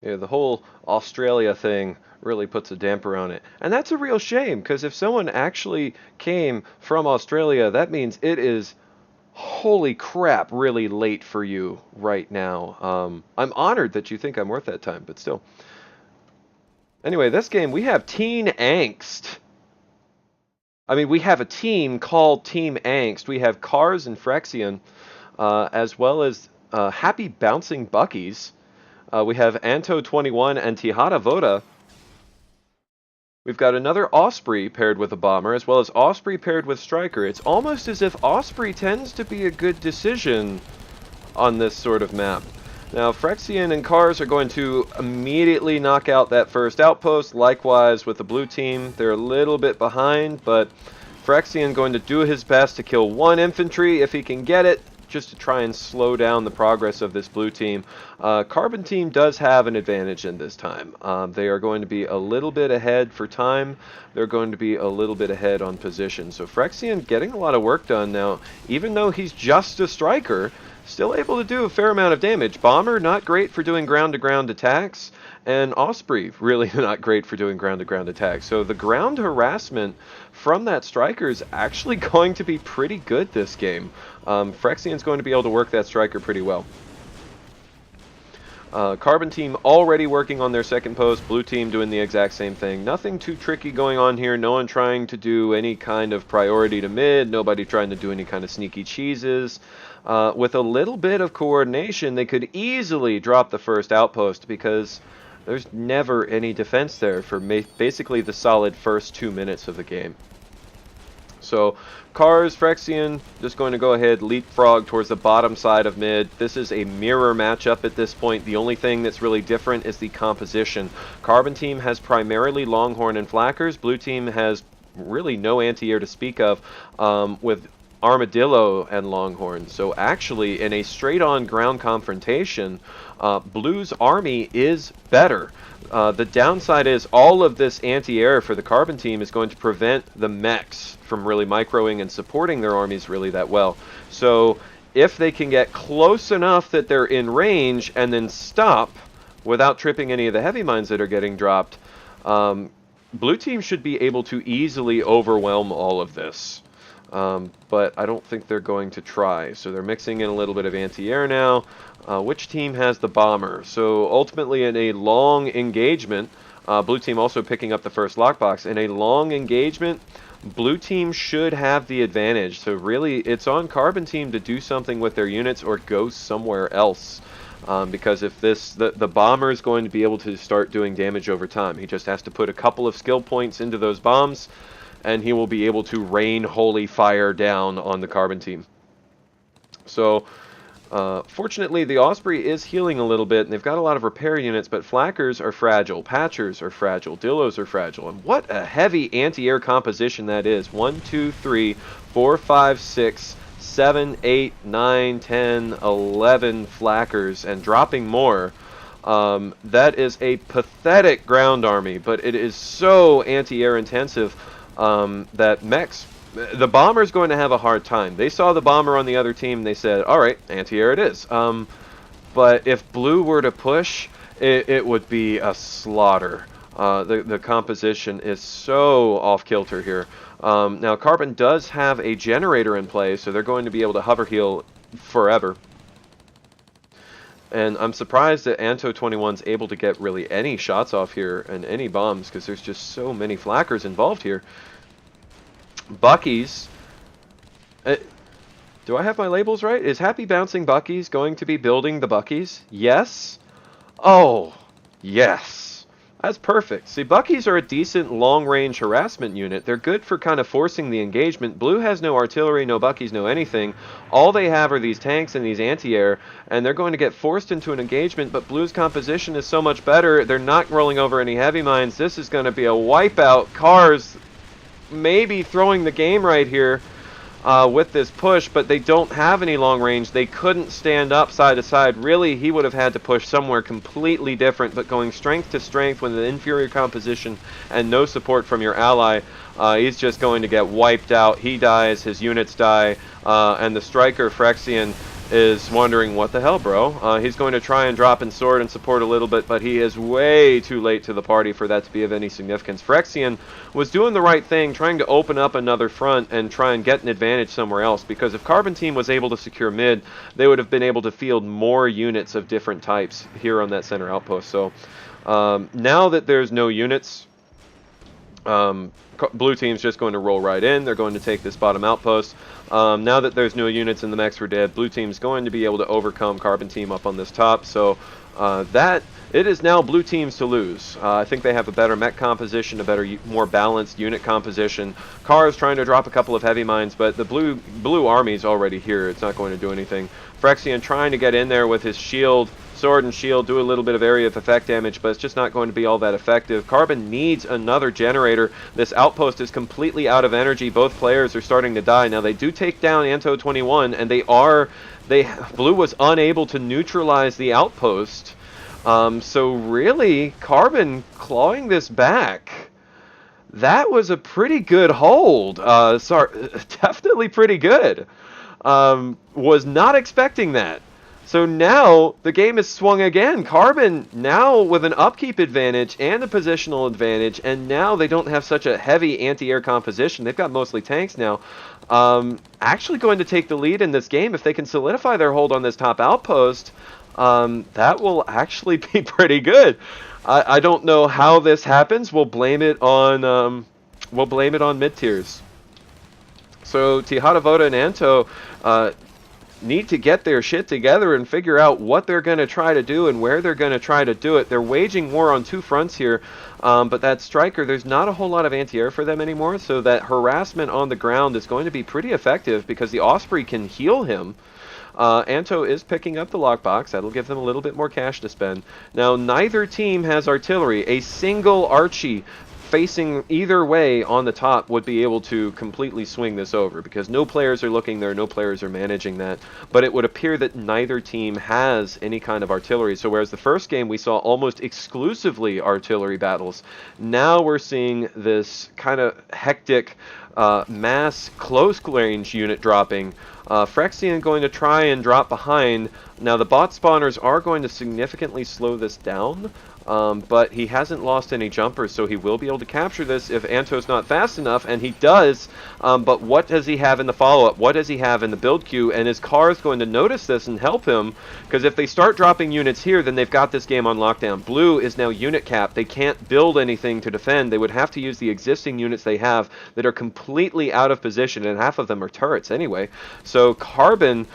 Yeah, the whole Australia thing really puts a damper on it. And that's a real shame, because if someone actually came from Australia, that means it is, holy crap, really late for you right now. I'm honored that you think I'm worth that time, but still. Anyway, this game, we have Teen Angst. I mean, we have a team called Team Angst. We have k4rs and Frexion, as well as Happy Bouncing Buckies. We have Anto21 and Tihatavoda. We've got another Osprey paired with a Bomber, as well as Osprey paired with Striker. It's almost as if Osprey tends to be a good decision on this sort of map. Now, Frexion and k4rs are going to immediately knock out that first outpost. Likewise with the blue team. They're a little bit behind, but Frexion going to do his best to kill one infantry if he can get it, just to try and slow down the progress of this blue team. Carbon team does have an advantage in this time. They are going to be a little bit ahead for time. They're going to be a little bit ahead on position. So Frexion getting a lot of work done now, even though he's just a striker, still able to do a fair amount of damage. Bomber, not great for doing ground-to-ground attacks, and Osprey, really not great for doing ground-to-ground attacks. So the ground harassment from that striker is actually going to be pretty good this game. Frexion's going to be able to work that striker pretty well. Carbon team already working on their second post, blue team doing the exact same thing. Nothing too tricky going on here, no one trying to do any kind of priority to mid, nobody trying to do any kind of sneaky cheeses. With a little bit of coordination, they could easily drop the first outpost because there's never any defense there for basically the solid first 2 minutes of the game. So k4rs, Frexion, just going to go ahead, leapfrog towards the bottom side of mid. This is a mirror matchup at this point. The only thing that's really different is the composition. Carbon team has primarily Longhorn and Flackers. Blue team has really no anti-air to speak of, with Armadillo and Longhorn. So actually, in a straight-on ground confrontation, Blue's army is better. The downside is all of this anti-air for the Carbon team is going to prevent the mechs from really microing and supporting their armies really that well. So if they can get close enough that they're in range and then stop without tripping any of the heavy mines that are getting dropped, Blue team should be able to easily overwhelm all of this. But I don't think they're going to try. So they're mixing in a little bit of anti-air now. Which team has the Bomber? So ultimately in a long engagement, blue team also picking up the first lockbox. In a long engagement, blue team should have the advantage. So really, it's on Carbon team to do something with their units or go somewhere else. Because if the Bomber is going to be able to start doing damage over time. He just has to put a couple of skill points into those bombs, and he will be able to rain holy fire down on the Carbon team. So, fortunately, the Osprey is healing a little bit, and they've got a lot of repair units, but Flackers are fragile, Patchers are fragile, Dillos are fragile, and what a heavy anti-air composition that is. 1, 2, 3, 4, 5, 6, 7, 8, 9, 10, 11 Flackers, and dropping more. That is a pathetic ground army, but it is so anti-air intensive that mechs, the Bomber's going to have a hard time. They saw the Bomber on the other team, they said, alright, anti-air it is. But if blue were to push, it would be a slaughter. The composition is so off-kilter here. Now, Carbon does have a generator in play, so they're going to be able to hover heal forever. And I'm surprised that Anto21's able to get really any shots off here and any bombs, because there's just so many Flackers involved here. Buckies. Do I have my labels right? Is Happy Bouncing Buckies going to be building the Buckies? Yes? Oh, yes. That's perfect. See, Buckies are a decent long-range harassment unit. They're good for kind of forcing the engagement. Blue has no artillery, no Buckies, no anything. All they have are these tanks and these anti-air, and they're going to get forced into an engagement, but Blue's composition is so much better. They're not rolling over any heavy mines. This is going to be a wipeout. k4rs maybe throwing the game right here with this push, but they don't have any long range. They couldn't stand up side to side. Really, he would have had to push somewhere completely different, but going strength to strength with an inferior composition and no support from your ally, he's just going to get wiped out. He dies, his units die, and the striker Frexion is wondering, what the hell, bro? He's going to try and drop in sword and support a little bit, but he is way too late to the party for that to be of any significance. Frexion was doing the right thing, trying to open up another front and try and get an advantage somewhere else, because if Carbon Team was able to secure mid, they would have been able to field more units of different types here on that center outpost. So now that there's no units, blue team's just going to roll right in. They're going to take this bottom outpost. Now that there's no units and the mechs were dead, blue team's going to be able to overcome Carbon Team up on this top. So it is now blue team's to lose. I think they have a better mech composition, a better, more balanced unit composition. k4rs trying to drop a couple of heavy mines, but the blue army's already here. It's not going to do anything. Frexion trying to get in there with his shield, sword and shield, do a little bit of area of effect damage, but it's just not going to be all that effective. Carbon needs another generator. This outpost is completely out of energy. Both players are starting to die. Now they do take down Anto21, and blue was unable to neutralize the outpost. So really, Carbon clawing this back. That was a pretty good hold. Definitely pretty good. Was not expecting that. So now the game is swung again. Carbon now with an upkeep advantage and a positional advantage, and now they don't have such a heavy anti-air composition. They've got mostly tanks now. Actually going to take the lead in this game. If they can solidify their hold on this top outpost, that will actually be pretty good. I don't know how this happens. We'll blame it on mid tiers. So Tihatavoda and Anto need to get their shit together and figure out what they're going to try to do and where they're going to try to do it. They're waging war on two fronts here, but that striker, there's not a whole lot of anti-air for them anymore, so that harassment on the ground is going to be pretty effective because the Osprey can heal him. Anto is picking up the lockbox. That'll give them a little bit more cash to spend. Now, neither team has artillery. A single Archie facing either way on the top would be able to completely swing this over, because no players are looking there, no players are managing that. But it would appear that neither team has any kind of artillery. So whereas the first game we saw almost exclusively artillery battles, now we're seeing this kind of hectic mass close range unit dropping. Frexion going to try and drop behind. Now the bot spawners are going to significantly slow this down, but he hasn't lost any jumpers, so he will be able to capture this if Anto's not fast enough, and he does. But what does he have in the follow-up? What does he have in the build queue? And his k4rs going to notice this and help him, because if they start dropping units here, then they've got this game on lockdown. Blue is now unit capped. They can't build anything to defend. They would have to use the existing units they have that are completely out of position, and half of them are turrets anyway. So Carbon,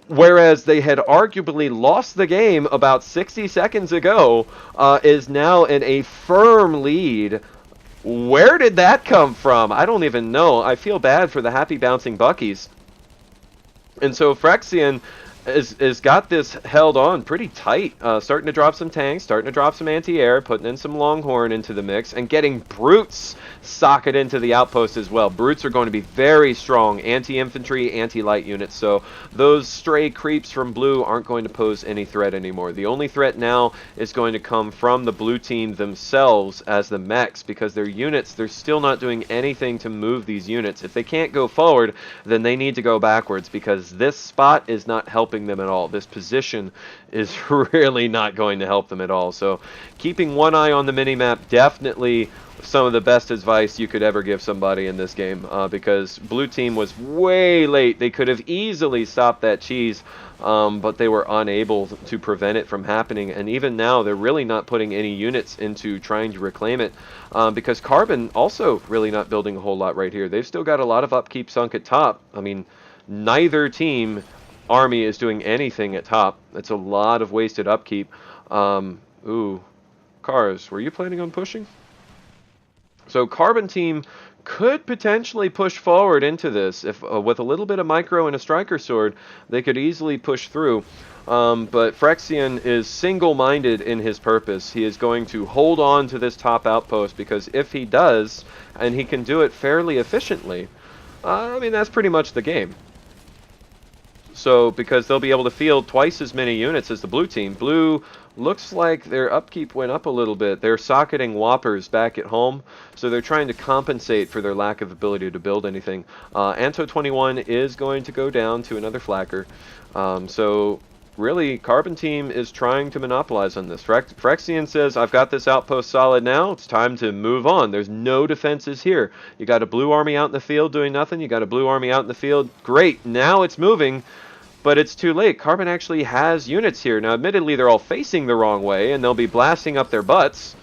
whereas they had arguably lost the game about 60 seconds ago, is now in a firm lead. Where did that come from? I don't even know. I feel bad for the happy bouncing Buckies. And so Frexion is got this held on pretty tight, starting to drop some tanks, starting to drop some anti-air, putting in some Longhorn into the mix, and getting Brutes socket into the outpost as well. Brutes are going to be very strong anti-infantry, anti-light units, so those stray creeps from blue aren't going to pose any threat anymore. The only threat now is going to come from the blue team themselves as the mechs, because their units, they're still not doing anything to move these units. If they can't go forward, then they need to go backwards, because this spot is not helping them at all. This position is really not going to help them at all. So keeping one eye on the minimap, definitely some of the best advice you could ever give somebody in this game, because blue team was way late. They could have easily stopped that cheese, but they were unable to prevent it from happening. And even now, they're really not putting any units into trying to reclaim it, because Carbon also really not building a whole lot right here. They've still got a lot of upkeep sunk at top. I mean, neither team army is doing anything at top. It's a lot of wasted upkeep. Ooh, k4rs, were you planning on pushing? So Carbon team could potentially push forward into this. If with a little bit of micro and a striker sword, they could easily push through. But Frexion is single-minded in his purpose. He is going to hold on to this top outpost, because if he does, and he can do it fairly efficiently, I mean, that's pretty much the game. So, because they'll be able to field twice as many units as the blue team. Blue looks like their upkeep went up a little bit. They're socketing whoppers back at home, so they're trying to compensate for their lack of ability to build anything. Anto21 is going to go down to another flacker. So really, Carbon Team is trying to monopolize on this. Frexion says, I've got this outpost solid now. It's time to move on. There's no defenses here. You got a blue army out in the field doing nothing. You got a blue army out in the field. Great. Now it's moving, but it's too late. Carbon actually has units here. Now, admittedly, they're all facing the wrong way, and they'll be blasting up their butts.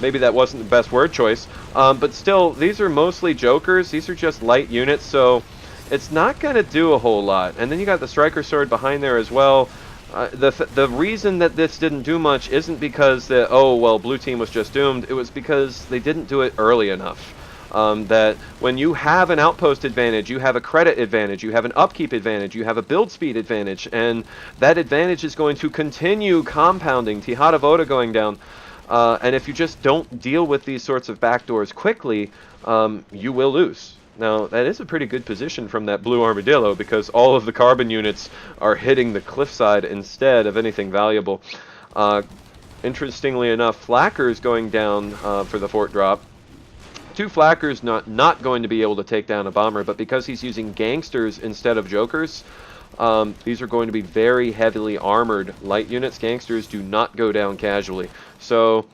Maybe that wasn't the best word choice. But still, these are mostly jokers. These are just light units, so it's not going to do a whole lot. And then you got the Striker Sword behind there as well. The reason that this didn't do much isn't because blue team was just doomed. It was because they didn't do it early enough. That when you have an outpost advantage, you have a credit advantage, you have an upkeep advantage, you have a build speed advantage, and that advantage is going to continue compounding. Tihatavoda going down. And if you just don't deal with these sorts of backdoors quickly, you will lose. Now, that is a pretty good position from that blue armadillo because all of the carbon units are hitting the cliffside instead of anything valuable. Interestingly enough, Flackers going down for the fort drop. Two Flackers not going to be able to take down a bomber, but because he's using gangsters instead of jokers, these are going to be very heavily armored light units. Gangsters do not go down casually. So,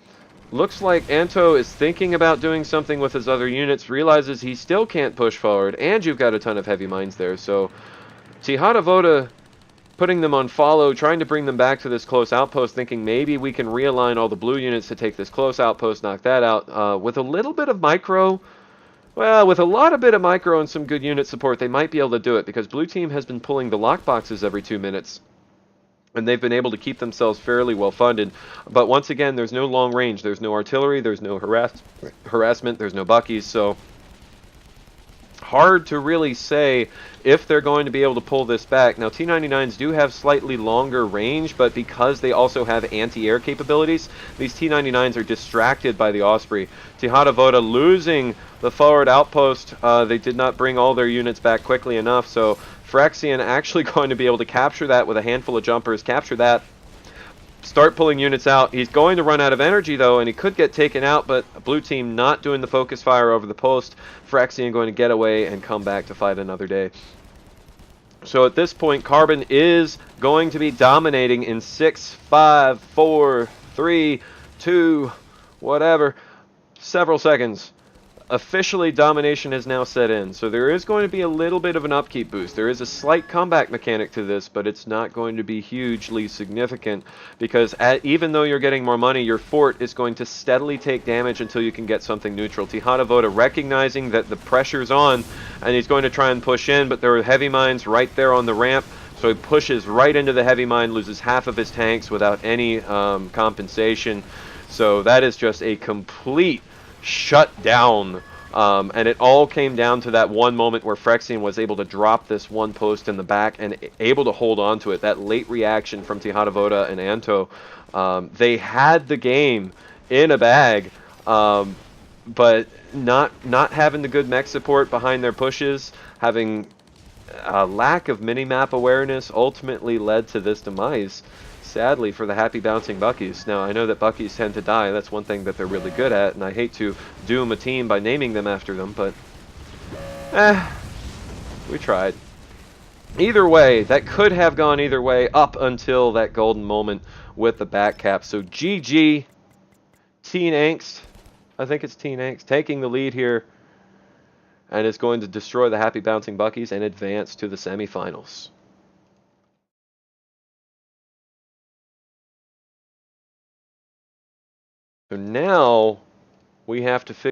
looks like Anto is thinking about doing something with his other units, realizes he still can't push forward, and you've got a ton of heavy mines there. So, Tihatavoda putting them on follow, trying to bring them back to this close outpost, thinking maybe we can realign all the blue units to take this close outpost, knock that out. With a little bit of micro, well, with a lot of bit of micro and some good unit support, they might be able to do it, because blue team has been pulling the lockboxes every 2 minutes. And they've been able to keep themselves fairly well funded. But once again, there's no long range. There's no artillery. There's no harassment. There's no buckies. So hard to really say if they're going to be able to pull this back. Now, T-99s do have slightly longer range, but because they also have anti-air capabilities, these T-99s are distracted by the Osprey. Tihatavoda losing the forward outpost. They did not bring all their units back quickly enough, so Frexion actually going to be able to capture that with a handful of jumpers, capture that, start pulling units out. He's going to run out of energy, though, and he could get taken out, but blue team not doing the focus fire over the post. Frexion going to get away and come back to fight another day. So at this point, Carbon is going to be dominating in 6, 5, 4, 3, 2, whatever, several seconds. Officially, domination has now set in, so there is going to be a little bit of an upkeep boost. There is a slight comeback mechanic to this, but it's not going to be hugely significant, because even though you're getting more money, your fort is going to steadily take damage until you can get something neutral. Tihatavoda recognizing that the pressure's on, and he's going to try and push in, but there are heavy mines right there on the ramp, so he pushes right into the heavy mine, loses half of his tanks without any compensation. So that is just a complete shut down, and it all came down to that one moment where Frexion was able to drop this one post in the back and able to hold on to it. That late reaction from Tihatavoda and Anto, they had the game in a bag, but not having the good mech support behind their pushes, having a lack of mini-map awareness ultimately led to this demise. Sadly for the happy bouncing Buckies. Now, I know that Buckies tend to die. That's one thing that they're really good at, and I hate to doom a team by naming them after them, but we tried. Either way, that could have gone either way up until that golden moment with the back cap. So GG, Teen Angst, I think it's Teen Angst, taking the lead here, and is going to destroy the happy bouncing Buckies and advance to the semifinals. So now we have to figure